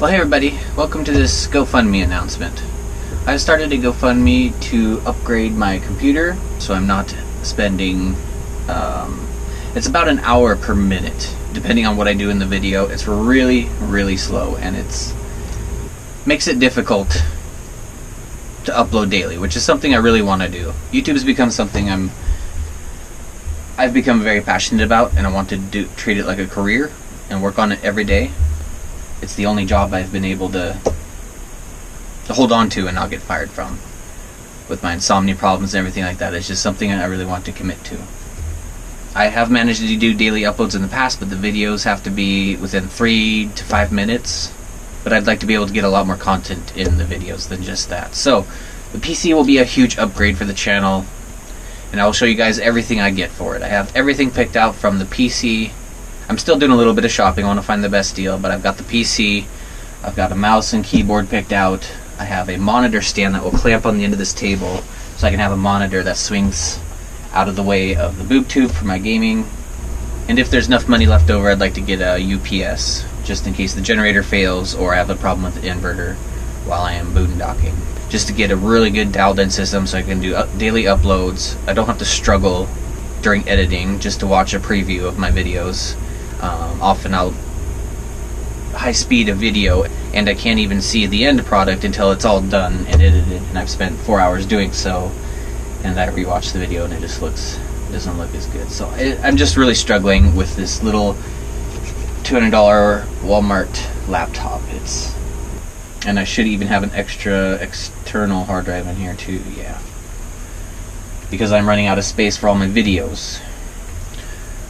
Well, hey everybody, welcome to this GoFundMe announcement. I've started a GoFundMe to upgrade my computer, so I'm not spending, it's about an hour per minute, depending on what I do in the video. It's really slow, and makes it difficult to upload daily, which is something I really want to do. YouTube has become something I've become very passionate about, and I want to treat it like a career and work on it every day. It's the only job I've been able to hold on to and not get fired from. With my insomnia problems and everything like that, it's just something I really want to commit to. I have managed to do daily uploads in the past, but the videos have to be within 3 to 5 minutes. But I'd like to be able to get a lot more content in the videos than just that. So, the PC will be a huge upgrade for the channel, and I will show you guys everything I get for it. I have everything picked out from the PC. I'm still doing a little bit of shopping. I want to find the best deal, but I've got the PC, I've got a mouse and keyboard picked out. I have a monitor stand that will clamp on the end of this table, so I can have a monitor that swings out of the way of the boob tube for my gaming. And if there's enough money left over, I'd like to get a UPS, just in case the generator fails or I have a problem with the inverter while I am boondocking. Just to get a really good dialed-in system so I can do daily uploads. I don't have to struggle during editing just to watch a preview of my videos. Often I'll high speed a video and I can't even see the end product until it's all done and edited, and I've spent 4 hours doing so, and I rewatch the video and it just doesn't look as good. So I'm just really struggling with this little $200 Walmart laptop. And I should even have an extra external hard drive in here too, yeah, because I'm running out of space for all my videos.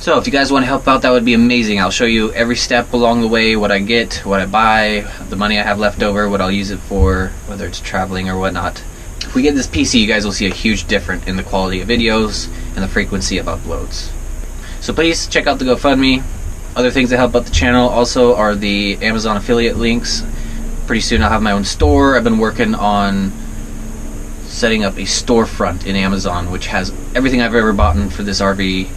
So if you guys want to help out, that would be amazing. I'll show you every step along the way, what I get, what I buy, the money I have left over, what I'll use it for, whether it's traveling or whatnot. If we get this PC, you guys will see a huge difference in the quality of videos and the frequency of uploads. So please check out the GoFundMe. Other things that help out the channel also are the Amazon affiliate links. Pretty soon I'll have my own store. I've been working on setting up a storefront in Amazon, which has everything I've ever bought for this RV,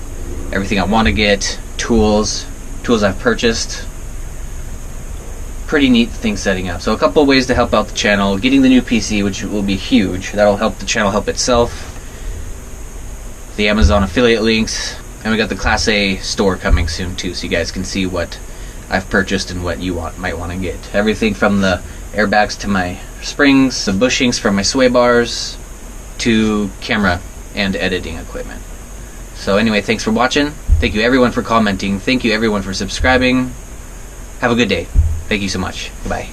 everything I want to get, tools I've purchased. Pretty neat thing setting up. So a couple of ways to help out the channel: getting the new PC, which will be huge. That'll help the channel help itself. The Amazon affiliate links, and we got the Class A store coming soon too, so you guys can see what I've purchased and what you might want to get. Everything from the airbags to my springs, the bushings for my sway bars, to camera and editing equipment. So anyway, thanks for watching. Thank you everyone for commenting. Thank you everyone for subscribing. Have a good day. Thank you so much. Goodbye.